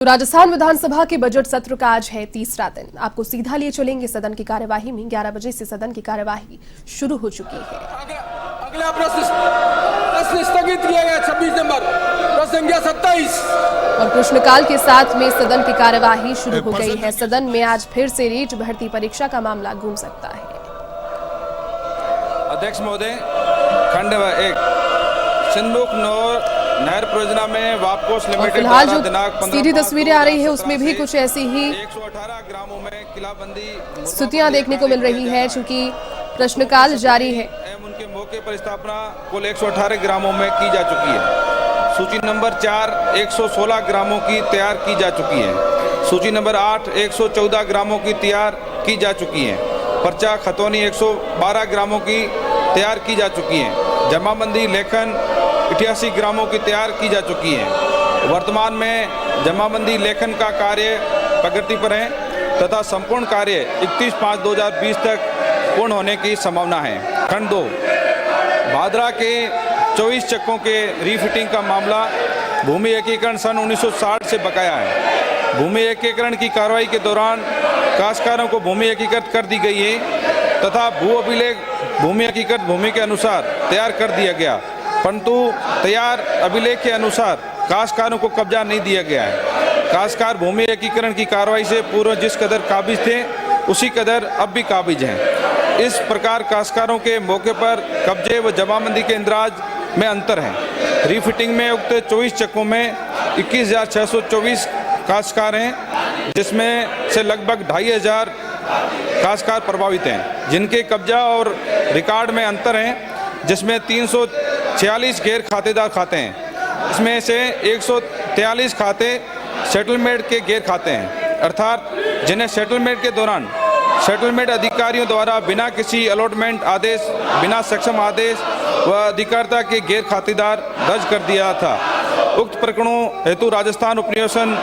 तो राजस्थान विधानसभा के बजट सत्र का आज है तीसरा दिन। आपको सीधा लिए चलेंगे सदन की कार्यवाही में। 11 बजे से सदन की कार्यवाही शुरू हो चुकी है। अगला प्रश्न स्थगित किया गया 26 नंबर प्रश्न संख्या 27 और प्रश्नकाल के साथ में सदन की कार्यवाही शुरू हो गई है। सदन में आज फिर से रीट भर्ती परीक्षा का मामला गूंज सकता है। अध्यक्ष महोदय, खंड 1 सिंधुक नहर परियोजना में वापकोस लिमिटेड फिलहाल जो सीधी तस्वीरें आ रही है उसमें भी कुछ ऐसी ही 118 ग्रामों में किलाबंदी स्थितियां देखने को मिल रही है। चूंकि प्रश्नकाल जारी है, उनके मौके पर स्थापना कुल 118 ग्रामों में की जा चुकी है। सूची नंबर 4 116 ग्रामों की तैयार की जा चुकी है। सूची नंबर 8 114 ग्रामों की तैयार की जा चुकी है। पर्चा खतौनी 112 ग्रामों की तैयार की जा चुकी है। जमाबंदी लेखन 88 ग्रामों की तैयार की जा चुकी है। वर्तमान में जमाबंदी लेखन का कार्य प्रगति पर है तथा संपूर्ण कार्य 31/5/2020 तक पूर्ण होने की संभावना है। खंड 2 भादरा के 24 चक्कों के रीफिटिंग का मामला भूमि एकीकरण सन 1960 से बकाया है। भूमि एकीकरण की कार्रवाई के दौरान काश्तकारों को भूमि एकीकृत कर दी गई है तथा भू अभिलेख भूमि एकीकृत भूमि के अनुसार तैयार कर दिया गया, परंतु तैयार अभिलेख के अनुसार काश्तकारों को कब्जा नहीं दिया गया है। काश्तकार भूमि एकीकरण की कार्रवाई से पूर्व जिस कदर काबिज थे उसी कदर अब भी काबिज हैं। इस प्रकार काश्तकारों के मौके पर कब्जे व जमाबंदी के इंदराज में अंतर है। रीफिटिंग में उक्त 24 चक्कों में 21,624 काश्तकार हैं, जिसमें से लगभग 2,500 काश्तकार प्रभावित हैं, जिनके कब्जा और रिकॉर्ड में अंतर हैं, जिसमें 346 गैर खातेदार खाते हैं। इसमें से 143 खाते सेटलमेंट के गैर खाते हैं, अर्थात जिन्हें सेटलमेंट के दौरान सेटलमेंट अधिकारियों द्वारा बिना किसी अलॉटमेंट आदेश, बिना सक्षम आदेश व अधिकारिता के गैर खातेदार दर्ज कर दिया था। उक्त प्रकरणों हेतु राजस्थान उपनिवेशन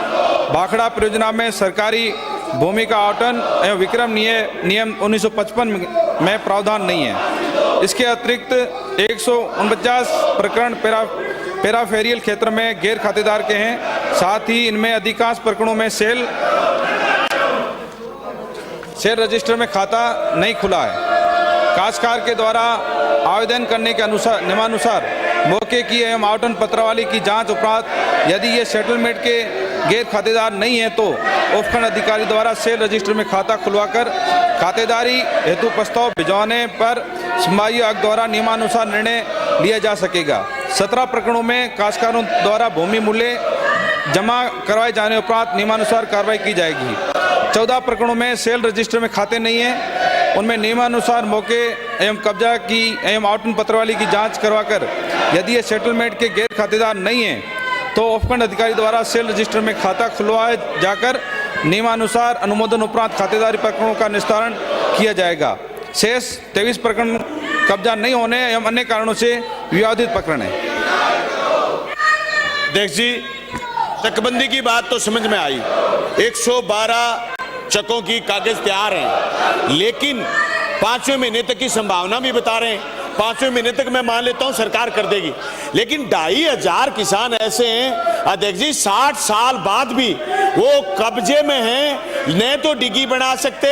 भाखड़ा परियोजना में सरकारी भूमि का आवंटन एवं विक्रम नियम 1955 में प्रावधान नहीं है। इसके अतिरिक्त 149 प्रकरण पेराफेरियल क्षेत्र में गैर खातेदार के हैं। साथ ही इनमें अधिकांश प्रकरणों में सेल रजिस्टर में खाता नहीं खुला है। काश्तकार के द्वारा आवेदन करने के नियमानुसार मौके की एवं आवंटन पत्रावली की जांच उपरांत यदि ये सेटलमेंट के गैर खातेदार नहीं है तो उपखंड अधिकारी द्वारा सेल रजिस्टर में खाता खुलवाकर खातेदारी हेतु प्रस्ताव भिजवाने पर संभागीय आयुक्त द्वारा नियमानुसार निर्णय लिया जा सकेगा। 17 प्रकरणों में काश्तकारों द्वारा भूमि मूल्य जमा करवाए जाने उपरांत नियमानुसार कार्रवाई की जाएगी। 14 प्रकरणों में सेल रजिस्टर में खाते नहीं हैं, उनमें नियमानुसार मौके एवं कब्जा की एवं आवंटन पत्रावली की जांच करवाकर यदि ये सेटलमेंट के गैर खातेदार नहीं हैं तो उपखंड अधिकारी द्वारा सेल रजिस्टर में खाता खुलवाया जाकर नियमानुसार अनुमोदन उपरांत खातेदारी प्रकरणों का निस्तारण किया जाएगा। शेष 23 प्रकरण कब्जा नहीं होने एवं अन्य कारणों से विवादित प्रकरण है। देख जी, चकबंदी की बात तो समझ में आई। 112 चकों की कागज तैयार हैं, लेकिन 5वें महीने तक की संभावना भी बता रहे हैं। 5वें महीने तक मैं मान लेता हूं सरकार कर देगी, लेकिन 2,500 किसान ऐसे हैं अध्यक्ष जी 60 साल बाद भी वो कब्जे में हैं। न तो डिग्गी बना सकते,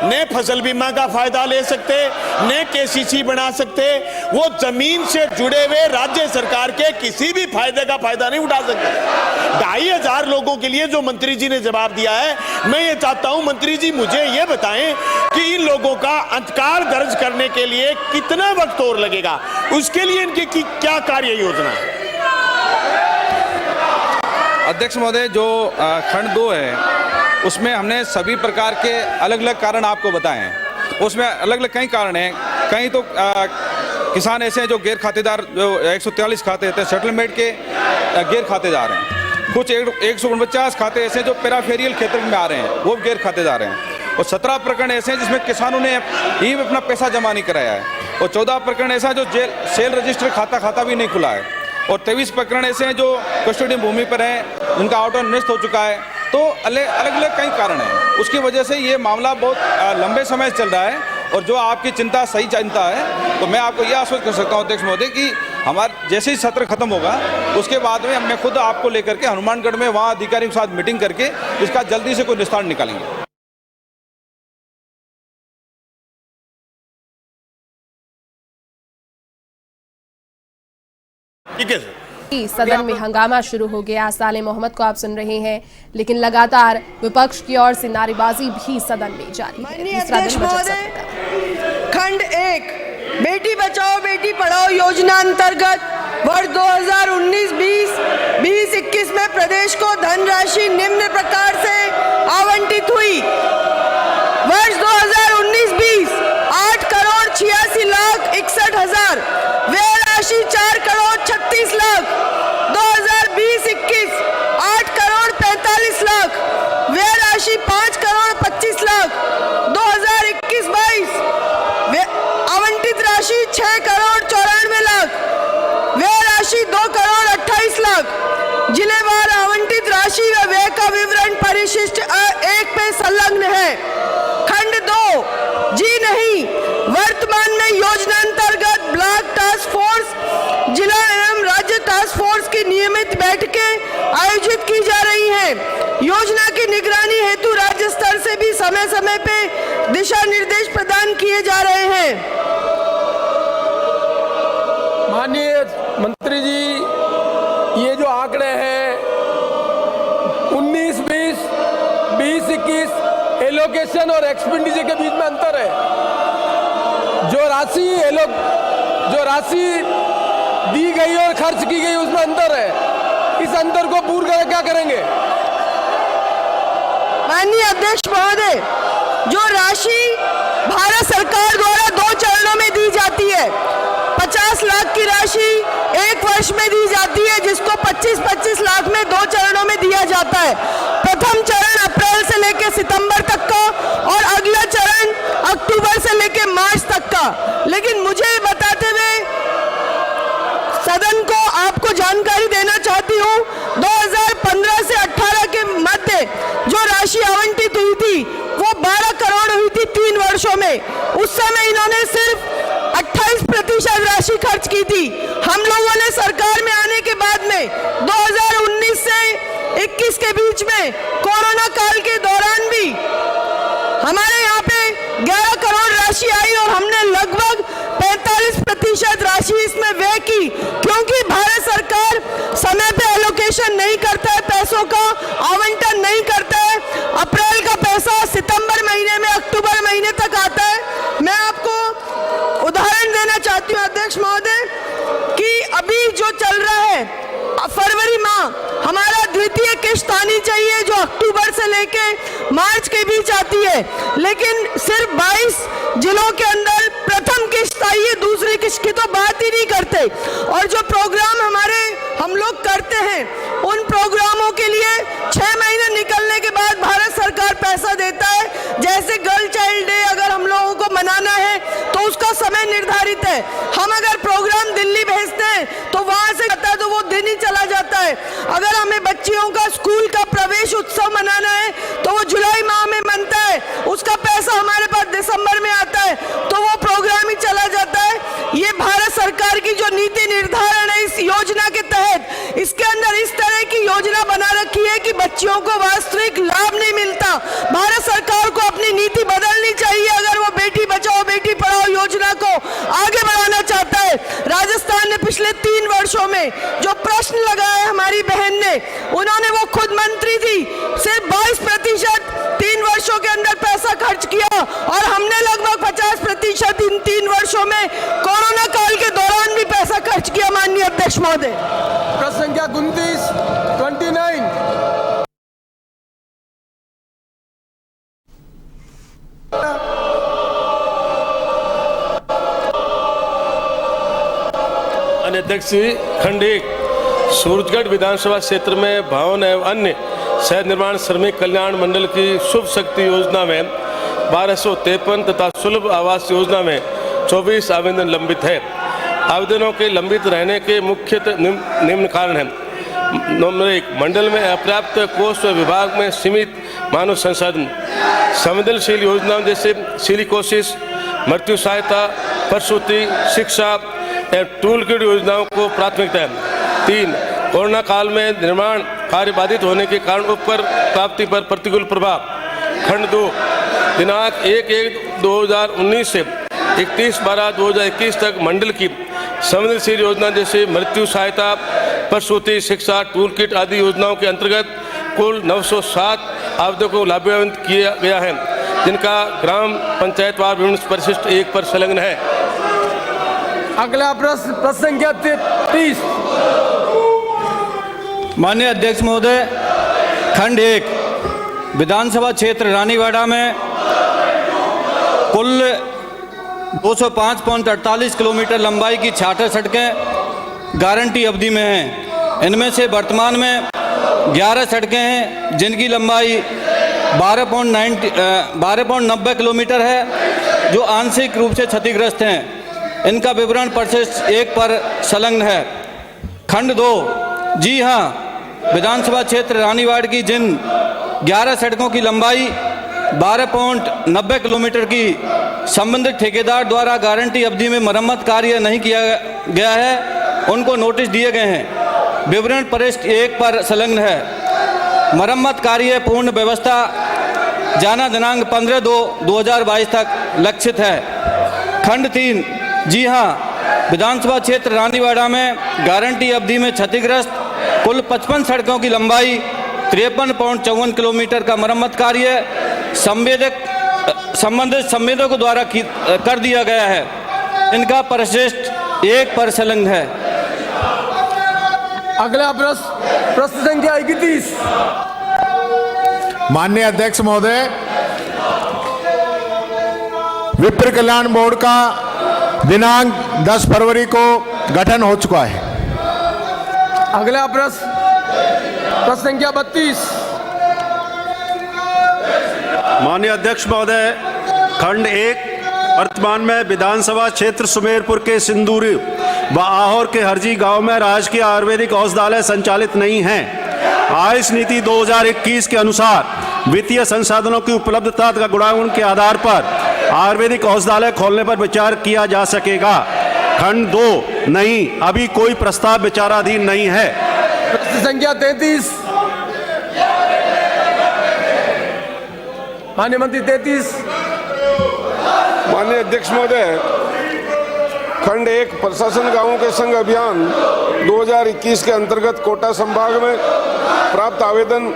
न फसल बीमा का फायदा ले सकते, न केसीसी बना सकते। वो जमीन से जुड़े हुए राज्य सरकार के किसी भी फायदे का फायदा नहीं उठा सकते। 2,500 लोगों के लिए जो मंत्री जी ने जवाब दिया है, मैं ये चाहता हूं मंत्री जी मुझे ये बताएं कि इन लोगों का अंतकाल दर्ज करने के लिए कितना वक्त और लगेगा, उसके लिए इनकी क्या कार्य योजना है? अध्यक्ष महोदय, जो खंड 2 है उसमें हमने सभी प्रकार के अलग अलग कारण आपको बताए हैं। उसमें अलग अलग कई कारण हैं। कई तो किसान ऐसे हैं जो गैर खातेदार, जो 143 खाते हैं सेटलमेंट के गैर खातेदार हैं। कुछ 149 खाते ऐसे जो पेराफेरियल क्षेत्र में आ रहे हैं, वो गैर खातेदार हैं। और 17 प्रकरण ऐसे हैं जिसमें किसानों ने ही अपना पैसा जमा नहीं कराया है। और 14 प्रकरण ऐसा जो सेल रजिस्टर खाता भी नहीं खुला है। और 23 प्रकरण ऐसे हैं जो कस्टोडियन भूमि पर हैं, उनका आवंटन निरस्त हो चुका है। तो अलग अलग कई कारण हैं। उसकी वजह से ये मामला बहुत लंबे समय से चल रहा है। और जो आपकी चिंता सही चिंता है, तो मैं आपको यह आश्वस्त कर सकता हूँ अध्यक्ष महोदय कि हमारा जैसे ही सत्र खत्म होगा उसके बाद में मैं खुद आपको लेकर के हनुमानगढ़ में वहाँ अधिकारियों के साथ मीटिंग करके इसका जल्दी से कोई निस्तारण निकालेंगे। ठीक है सर। सदन में हंगामा शुरू हो गया। साले मोहम्मद को आप सुन रहे हैं, लेकिन लगातार विपक्ष की ओर से नारेबाजी भी सदन में जारी है। तीसरा दिन बजट सत्र का। खंड 1 बेटी बचाओ बेटी पढ़ाओ योजना अंतर्गत वर्ष 2019-20, 20-21 में प्रदेश को धनराशि निम्न प्रकार से आवंटित हुई। वर्ष 2019-20 8 करोड़ 86 लाख 61 हजार, व्यय राशि 4 करोड़ 36 लाख। 2020-21 8 करोड़ 45 लाख, व्यय राशि 5 करोड़ 25 लाख। 2021-22 आवंटित राशि 6 करोड़ 94 लाख, व्यय राशि 2 करोड़ 28 लाख। जिलेवार आवंटित राशि व व्यय का विवरण परिशिष्ट 1 पे संलग्न है। खंड 2 जी नहीं, वर्तमान में योजना अंतर्गत ब्लॉक टास्क फोर्स, जिला एवं राज्य टास्क फोर्स की नियमित बैठकें आयोजित की जा रही हैं। योजना की निगरानी हेतु राज्य स्तर से भी समय समय पे दिशा निर्देश प्रदान किए जा रहे हैं। माननीय मंत्री जी, ये जो आंकड़े हैं 19-20, 20-21 एलोकेशन और एक्सपेंडिचर के बीच में अंतर है। जो राशि दी गई और खर्च की गई उसमें अंतर है। इस अंतर को पूर्ण कर क्या करेंगे? माननीय अध्यक्ष महोदय, जो राशि भारत सरकार द्वारा 2 चरणों में दी जाती है, 50 लाख की राशि 1 वर्ष में दी जाती है, जिसको 25-25 लाख में 2 चरणों में दिया जाता है। प्रथम चरण अप्रैल से लेकर सितंबर तक का और अगला चरण अक्टूबर से लेकर मार्च तक का। लेकिन मुझे बताते हुए सदन को आपको जानकारी देना चाहती हूँ, 2015 से 18 के मध्य जो राशि आवंटित हुई थी वो 12 करोड़ हुई थी 3 वर्षों में। उस समय इन्होंने सिर्फ 28% राशि खर्च की थी। हम लोगों ने सरकार में आने के बाद में 2019 से 21 के बीच में कोरोना काल के दौरान भी हमारे यहाँ पे 11 करोड़ राशि आई और हमने लगभग 45% राशि इसमें व्यय की, क्योंकि भारत सरकार समय पे एलोकेशन नहीं करता है, पैसों का आवंटन नहीं करता है। अप्रैल का पैसा सितंबर महीने में अक्टूबर महीने तक आता है। मैं आपको उदाहरण देना चाहती हूँ अध्यक्ष महोदय कि अभी जो चल रहा है फरवरी माह हमारा द्वितीय किश्त आनी चाहिए, जो अक्टूबर से लेके मार्च के बीच आती है, लेकिन सिर्फ 22 जिलों के अंदर प्रथम किश्त आई है, दूसरी किश्त की तो बात ही नहीं करते। और जो प्रोग्राम हम लोग करते हैं, उन प्रोग्रामों के लिए 6 महीने निकलने के बाद भारत सरकार पैसा देता है। जैसे गर्ल चाइल्ड डे अगर हम लोगों को मनाना है तो उसका समय निर्धारित है। हम अगर प्रोग्राम दिल्ली भेजते हैं तो वहां से आता है तो वो दिन ही चला जाता है। अगर हमें बच्चियों का स्कूल का प्रवेश उत्सव मनाना है तो वो जुलाई माह में मनता है, उसका पैसा हमारे पास दिसंबर में आता है, तो वो प्रोग्राम ही चला जाता है। ये भारत सरकार की जो नीति निर्धारण है इस योजना के तहत, इसके अंदर इस तरह की योजना बना रखी है कि बच्चियों को वास्तविक लाभ नहीं मिलता। भारत सरकार को अपनी नीति बदलनी चाहिए अगर वो बेटी बचाओ बेटी पढ़ाओ योजना को आगे बढ़ाना चाहता है। राजस्थान ने पिछले 3 वर्षों में जो प्रश्न लगाया हमारी बहन ने, उन्होंने, वो खुद मंत्री थी, सिर्फ 22% 3 वर्षों के अंदर पैसा खर्च किया और हमने लगभग 50% इन 3 वर्षों में कोरोना काल के दौरान भी पैसा खर्च किया। माननीय अध्यक्ष महोदय, प्रश्न संख्या 29 अध्यक्ष जी, खंड 1 सूरजगढ़ विधानसभा क्षेत्र में भवन एवं अन्य शहर निर्माण श्रमिक कल्याण मंडल की शुभ शक्ति योजना में 1253 तथा सुलभ आवास योजना में 24 आवेदन लंबित है। आवेदनों के लंबित रहने के मुख्य निम्न कारण हैं। नंबर 1, मंडल में अपर्याप्त कोष व विभाग में सीमित मानव संसाधन। संवेदनशील योजनाओं जैसे सिलिकोसिस, मृत्यु सहायता, प्रसूति, शिक्षा एवं टूल किट योजनाओं को प्राथमिकता है। 3, कोरोना काल में निर्माण कार्य बाधित होने के कारण उपकर प्राप्ति पर प्रतिकूल प्रभाव। खंड 2 दिनांक 1/1/2019 से 31/12/2021 तक मंडल की संवेदनशील योजना जैसे मृत्यु सहायता, प्रसूति, शिक्षा, टूल किट आदि योजनाओं के अंतर्गत कुल 907 आवेदकों को लाभान्वित किया गया है, जिनका ग्राम पंचायतवार विवरण परिशिष्ट 1 पर संलग्न है। अगला प्रश्न संख्या 33। माननीय अध्यक्ष महोदय, खंड 1 विधानसभा क्षेत्र रानीवाड़ा में कुल 205.48 किलोमीटर लंबाई की 66 सड़कें गारंटी अवधि में हैं। इनमें से वर्तमान में 11 सड़कें हैं जिनकी लंबाई 12.90 किलोमीटर है, जो आंशिक रूप से क्षतिग्रस्त हैं। इनका विवरण परिशिष्ट 1 पर संलग्न है। खंड 2 जी हाँ, विधानसभा क्षेत्र रानीवाड़ की जिन 11 सड़कों की लंबाई 12.90 किलोमीटर की संबंधित ठेकेदार द्वारा गारंटी अवधि में मरम्मत कार्य नहीं किया गया है, उनको नोटिस दिए गए हैं। विवरण परिशिष्ट 1 पर संलग्न है। मरम्मत कार्य पूर्ण व्यवस्था जाना दिनांक 15/2/2022 तक लक्षित है। खंड 3 जी हाँ, विधानसभा क्षेत्र रानीवाड़ा में गारंटी अवधि में क्षतिग्रस्त कुल 55 सड़कों की लंबाई 53.54 किलोमीटर का मरम्मत कार्य संबंधित संवेदकों द्वारा कर दिया गया है। इनका परिशिष्ट 1 पर संलग्न है। अगला प्रश्न संख्या 31। माननीय अध्यक्ष महोदय, विप्र कल्याण बोर्ड का दिनांक 10 फरवरी को गठन हो चुका है। अगला प्रश्न संख्या 32। माननीय अध्यक्ष महोदय, खंड 1 वर्तमान में विधानसभा क्षेत्र सुमेरपुर के सिंदूरी व आहोर के हरजी गांव में राजकीय आयुर्वेदिक औषधालय संचालित नहीं है। आयुष नीति 2021 के अनुसार वित्तीय संसाधनों की उपलब्धता का गुणांकन के आधार पर आयुर्वेदिक औषधालय खोलने पर विचार किया जा सकेगा। खंड 2 नहीं, अभी कोई प्रस्ताव विचाराधीन नहीं है। प्रश्न संख्या 33। माननीय मंत्री 33। माननीय अध्यक्ष महोदय, खंड 1 प्रशासन गांवों के संघ अभियान 2021 के अंतर्गत कोटा संभाग में प्राप्त आवेदन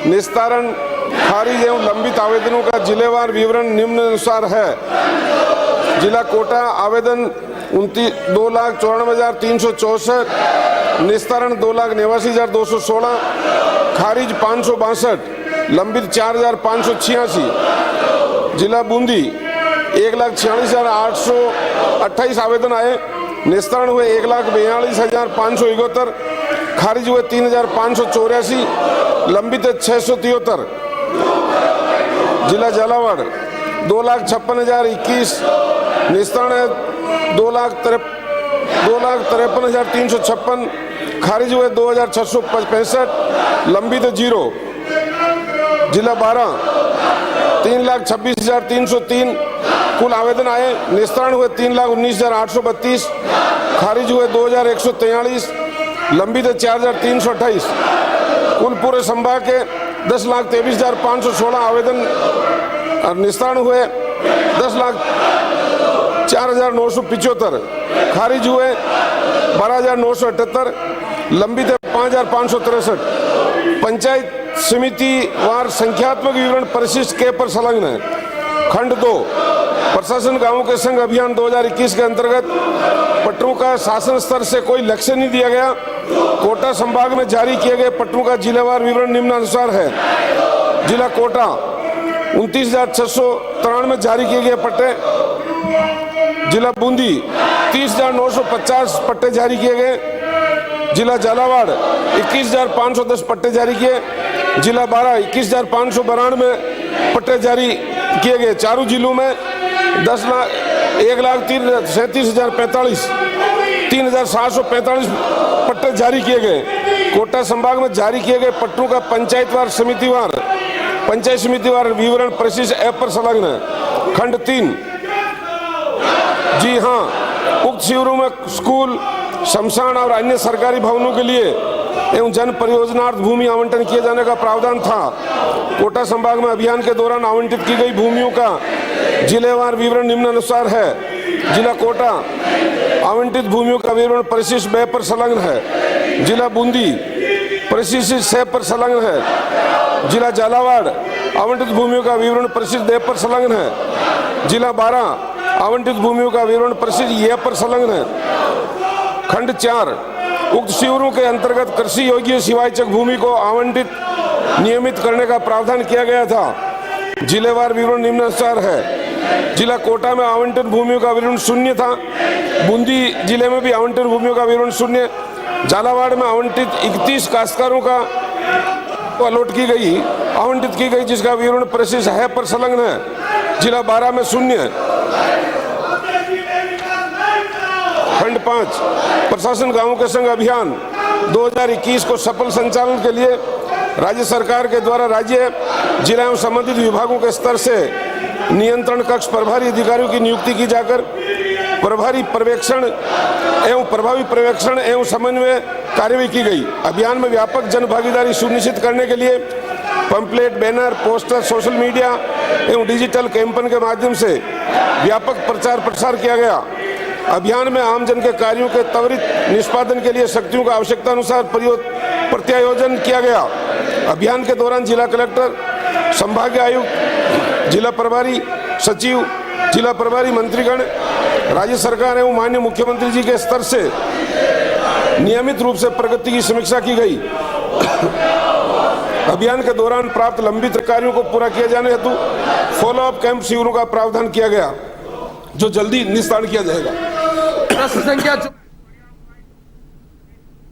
निस्तारण, खारिज एवं लंबित आवेदनों का जिलेवार विवरण निम्नानुसार है। जिला कोटा आवेदन 2,94,364, निस्तारण 2,89,216, खारिज 562, लंबित 4,586। जिला बूंदी 1,46,828 आवेदन आए, निस्तारण हुए 1,42,571, खारिज हुए 3,584, लंबित 673। जिला झालावाड़ 2,56,021, निस्तारण है 2,53,356, खारिज हुए 2,665, लंबित 0। जिला 12 3,26,303 कुल आवेदन आए, निस्तारण हुए 3,19,832, खारिज हुए 2,143, लंबित 4,328। कुल पूरे संभाग के 10,23,516 आवेदन निस्तारण हुए 10,04,975, खारिज हुए 12,978, लंबित 5,563। पंचायत समिति वार संख्यात्मक विवरण परिशिष्ट के पर संलग्न है। खंड 2 प्रशासन गांवों के संघ अभियान 2021 के अंतर्गत पट्टों का शासन स्तर से कोई लक्ष्य नहीं दिया गया। कोटा संभाग में जारी किए गए पट्टों का जिलेवार विवरण निम्नानुसार है। जिला कोटा 29,693 जारी किए गए पट्टे, जिला बूंदी 30,950 पट्टे जारी किए गए, जिला झालावाड़ 21,510 पट्टे जारी किए, जिला 12 21,592 पट्टे जारी किए गए। चारों जिलों में 1,37,45 3,745 पट्टे जारी किए गए। कोटा संभाग में जारी किए गए पट्टों का पंचायत समिति वार विवरण परिशिष्ट ऐप पर संलग्न है। खंड 3 जी हाँ, उक्त शिविरों में स्कूल, शमशान और अन्य सरकारी भवनों के लिए एवं जन परियोजनार्थ भूमि आवंटन किए जाने का प्रावधान था। कोटा संभाग में अभियान के दौरान आवंटित की गई भूमियों का जिलेवार विवरण निम्नानुसार है। जिला कोटा आवंटित भूमियों का विवरण परिशिष्ट 2 पर संलग्न है। जिला बूंदी परिशिष्ट 6 पर संलग्न है। जिला झालावाड़ आवंटित भूमियों का विवरण परिशिष्ट 2 पर संलग्न है। जिला बारा आवंटित भूमियों का विवरण परिशिष्ट ए पर संलग्न है। खंड 4 उक्त शिविरों के अंतर्गत कृषि योग्य सिवायचक भूमि को आवंटित नियमित करने का प्रावधान किया गया था। जिलेवार विवरण निम्नानुसार है। जिला कोटा में आवंटित भूमियों का विवरण 0 था। बूंदी जिले में भी आवंटित भूमियों का विवरण 0। झालावाड़ में आवंटित 31 काश्तकारों का अलॉट की गई आवंटित की गई, जिसका विवरण परिशिष्ट है पर संलग्न है। जिला बारा में 0। खंड 5 प्रशासन गांवों के संग अभियान 2021 को सफल संचालन के लिए राज्य सरकार के द्वारा राज्य जिला एवं संबंधित विभागों के स्तर से नियंत्रण कक्ष प्रभारी अधिकारियों की नियुक्ति की जाकर प्रभावी पर्यवेक्षण एवं समन्वय कार्यवाही की गई। अभियान में व्यापक जन भागीदारी सुनिश्चित करने के लिए pamphlet, banner, poster, social media एवं डिजिटल कैंपेन के माध्यम से व्यापक प्रचार प्रसार किया गया। अभियान में आमजन के कार्यों के त्वरित निष्पादन के लिए शक्तियों का आवश्यकता अनुसार प्रत्यायोजन किया गया। अभियान के दौरान जिला कलेक्टर, संभागीय आयुक्त, जिला प्रभारी सचिव, जिला प्रभारी मंत्रीगण, राज्य सरकार एवं माननीय मुख्यमंत्री जी के स्तर से नियमित रूप से प्रगति की समीक्षा की गई। अभियान के दौरान प्राप्त लंबित कार्यों को पूरा किए जाने हेतु फॉलोअप कैंप शिविरों का प्रावधान किया गया, जो जल्दी निस्तारण किया जाएगा। प्रश्न संख्या